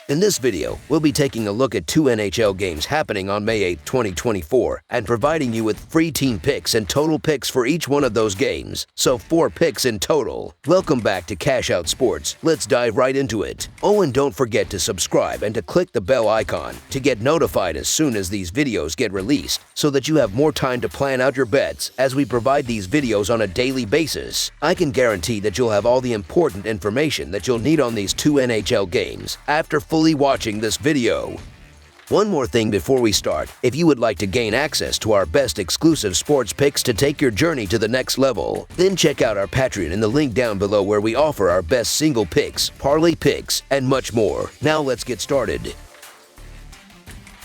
In this video, we'll be taking a look at 2 NHL games happening on May 8, 2024, and providing you with free team picks and total picks for each one of those games, so 4 picks in total. Welcome back to Cash Out Sports. Let's dive right into it. Oh, and don't forget to subscribe and to click the bell icon to get notified as soon as these videos get released, so that you have more time to plan out your bets as we provide these videos on a daily basis. I can guarantee that you'll have all the important information that you'll need on these 2 NHL games after fully watching this video. One more thing before we start, if you would like to gain access to our best exclusive sports picks to take your journey to the next level, then check out our Patreon in the link down below where we offer our best single picks, parlay picks, and much more. Now let's get started.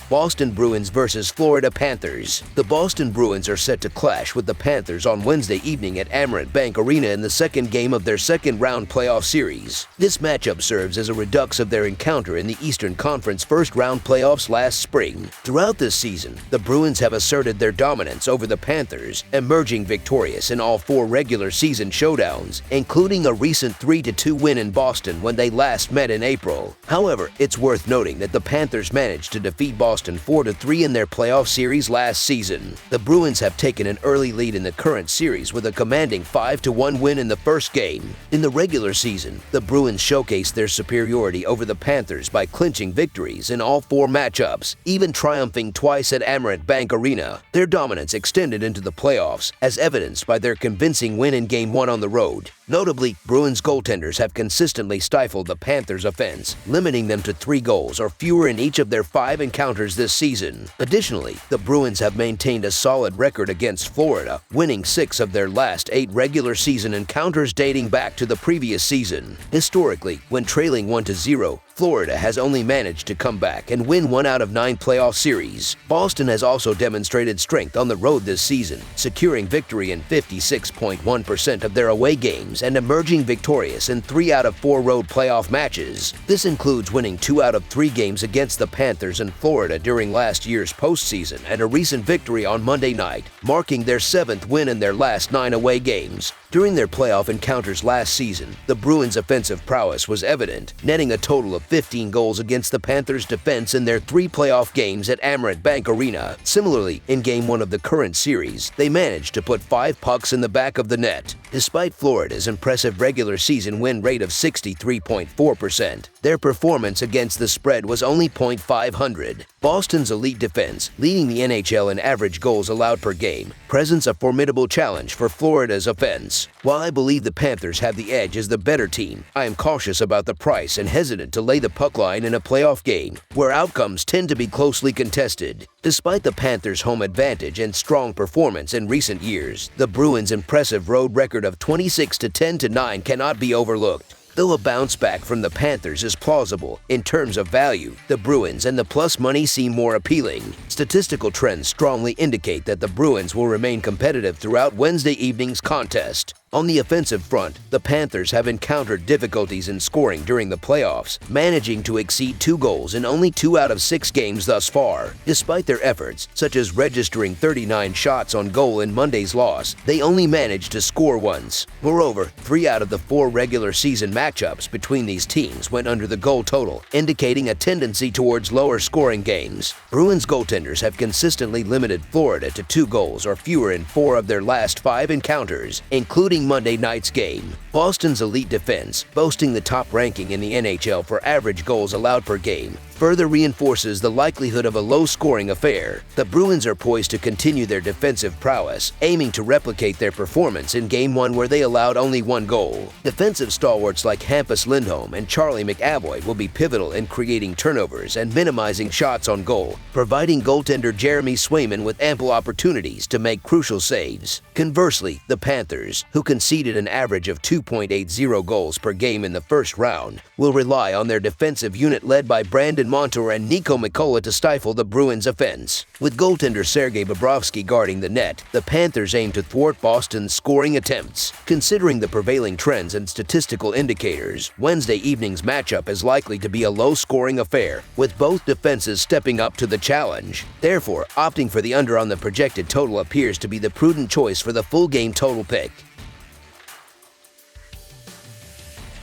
Boston Bruins versus Florida Panthers. The Boston Bruins are set to clash with the Panthers on Wednesday evening at Amerant Bank Arena in the second game of their second-round playoff series. This matchup serves as a redux of their encounter in the Eastern Conference first-round playoffs last spring. Throughout this season, the Bruins have asserted their dominance over the Panthers, emerging victorious in all 4 regular season showdowns, including a recent 3-2 win in Boston when they last met in April. However, it's worth noting that the Panthers managed to defeat Boston 4-3 in their playoff series last season. The Bruins have taken an early lead in the current series with a commanding 5-1 win in the first game. In the regular season, the Bruins showcased their superiority over the Panthers by clinching victories in all 4 matchups, even triumphing twice at Amerant Bank Arena. Their dominance extended into the playoffs, as evidenced by their convincing win in Game 1 on the road. Notably, Bruins goaltenders have consistently stifled the Panthers' offense, limiting them to 3 goals or fewer in each of their 5 encounters this season. Additionally, the Bruins have maintained a solid record against Florida, winning 6 of their last 8 regular season encounters dating back to the previous season. Historically, when trailing 1-0, Florida has only managed to come back and win 1 out of 9 playoff series. Boston has also demonstrated strength on the road this season, securing victory in 56.1% of their away games and emerging victorious in 3 out of 4 road playoff matches. This includes winning 2 out of 3 games against the Panthers and Florida during last year's postseason and a recent victory on Monday night, marking their 7th win in their last 9 away games. During their playoff encounters last season, the Bruins' offensive prowess was evident, netting a total of 15 goals against the Panthers' defense in their 3 playoff games at Amerant Bank Arena. Similarly, in Game 1 of the current series, they managed to put 5 pucks in the back of the net. Despite Florida's impressive regular season win rate of 63.4%, their performance against the spread was only .500. Boston's elite defense, leading the NHL in average goals allowed per game, presents a formidable challenge for Florida's offense. While I believe the Panthers have the edge as the better team, I am cautious about the price and hesitant to lay the puck line in a playoff game, where outcomes tend to be closely contested. Despite the Panthers' home advantage and strong performance in recent years, the Bruins' impressive road record of 26-10-9 cannot be overlooked. Though a bounce back from the Panthers is plausible, in terms of value, the Bruins and the plus money seem more appealing. Statistical trends strongly indicate that the Bruins will remain competitive throughout Wednesday evening's contest. On the offensive front, the Panthers have encountered difficulties in scoring during the playoffs, managing to exceed 2 goals in only 2 out of 6 games thus far. Despite their efforts, such as registering 39 shots on goal in Monday's loss, they only managed to score once. Moreover, 3 out of the 4 regular season matchups between these teams went under the goal total, indicating a tendency towards lower scoring games. Bruins goaltenders have consistently limited Florida to 2 goals or fewer in 4 of their last 5 encounters, including Monday night's game. Boston's elite defense, boasting the top ranking in the NHL for average goals allowed per game, further reinforces the likelihood of a low-scoring affair. The Bruins are poised to continue their defensive prowess, aiming to replicate their performance in Game 1 where they allowed only 1 goal. Defensive stalwarts like Hampus Lindholm and Charlie McAvoy will be pivotal in creating turnovers and minimizing shots on goal, providing goaltender Jeremy Swayman with ample opportunities to make crucial saves. Conversely, the Panthers, who conceded an average of 2.80 goals per game in the first round, will rely on their defensive unit led by Brandon Montour and Nico Mikkola to stifle the Bruins' offense. With goaltender Sergei Bobrovsky guarding the net, the Panthers aim to thwart Boston's scoring attempts. Considering the prevailing trends and statistical indicators, Wednesday evening's matchup is likely to be a low-scoring affair, with both defenses stepping up to the challenge. Therefore, opting for the under on the projected total appears to be the prudent choice for the full game total pick.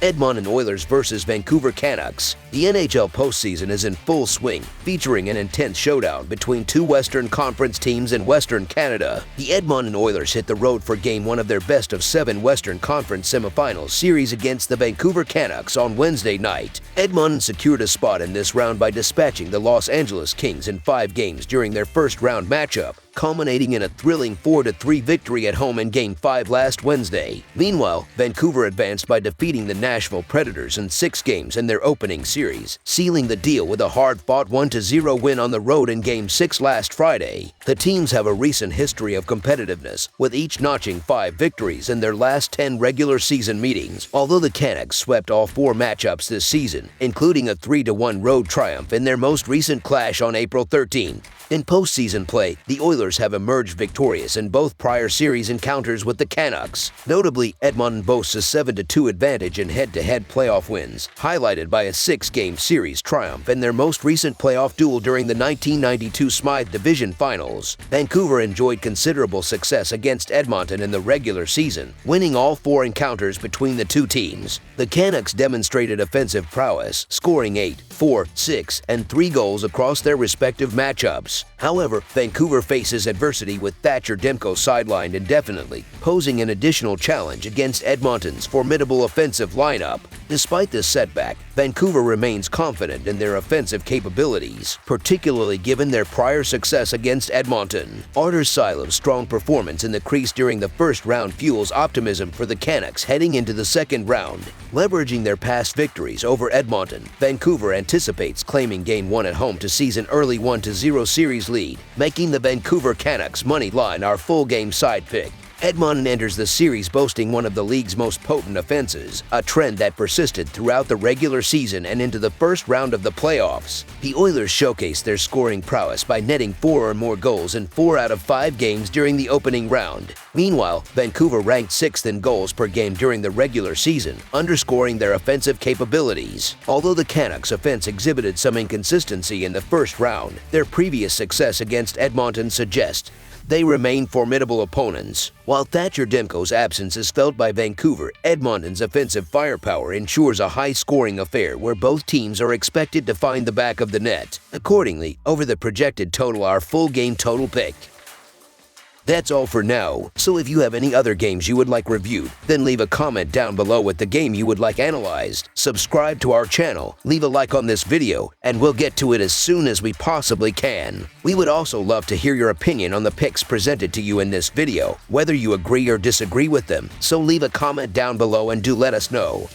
Edmonton Oilers versus Vancouver Canucks. The NHL postseason is in full swing, featuring an intense showdown between two Western Conference teams in Western Canada. The Edmonton Oilers hit the road for Game 1 of their best-of-7 Western Conference semifinals series against the Vancouver Canucks on Wednesday night. Edmonton secured a spot in this round by dispatching the Los Angeles Kings in 5 games during their first-round matchup, culminating in a thrilling 4-3 victory at home in Game 5 last Wednesday. Meanwhile, Vancouver advanced by defeating the Nashville Predators in 6 games in their opening series, sealing the deal with a hard-fought 1-0 win on the road in Game 6 last Friday. The teams have a recent history of competitiveness, with each notching 5 victories in their last 10 regular season meetings, although the Canucks swept all 4 matchups this season, including a 3-1 road triumph in their most recent clash on April 13th. In postseason play, the Oilers have emerged victorious in both prior series encounters with the Canucks. Notably, Edmonton boasts a 7-2 advantage in head-to-head playoff wins, highlighted by a 6-game series triumph in their most recent playoff duel during the 1992 Smythe Division Finals. Vancouver enjoyed considerable success against Edmonton in the regular season, winning all 4 encounters between the two teams. The Canucks demonstrated offensive prowess, scoring 8, 4, 6, and 3 goals across their respective matchups. However, Vancouver faces adversity with Thatcher Demko sidelined indefinitely, posing an additional challenge against Edmonton's formidable offensive lineup. Despite this setback, Vancouver remains confident in their offensive capabilities, particularly given their prior success against Edmonton. Artur Silov's strong performance in the crease during the first round fuels optimism for the Canucks heading into the second round. Leveraging their past victories over Edmonton, Vancouver anticipates claiming Game 1 at home to seize an early 1-0 series lead, making the Vancouver Canucks money line our full game side pick. Edmonton enters the series boasting one of the league's most potent offenses, a trend that persisted throughout the regular season and into the first round of the playoffs. The Oilers showcased their scoring prowess by netting 4 or more goals in 4 out of 5 games during the opening round. Meanwhile, Vancouver ranked 6th in goals per game during the regular season, underscoring their offensive capabilities. Although the Canucks' offense exhibited some inconsistency in the first round, their previous success against Edmonton suggests they remain formidable opponents. While Thatcher Demko's absence is felt by Vancouver, Edmonton's offensive firepower ensures a high-scoring affair where both teams are expected to find the back of the net. Accordingly, over the projected total, our full game total pick. That's all for now, so if you have any other games you would like reviewed, then leave a comment down below with the game you would like analyzed. Subscribe to our channel, leave a like on this video, and we'll get to it as soon as we possibly can. We would also love to hear your opinion on the picks presented to you in this video, whether you agree or disagree with them, so leave a comment down below and do let us know.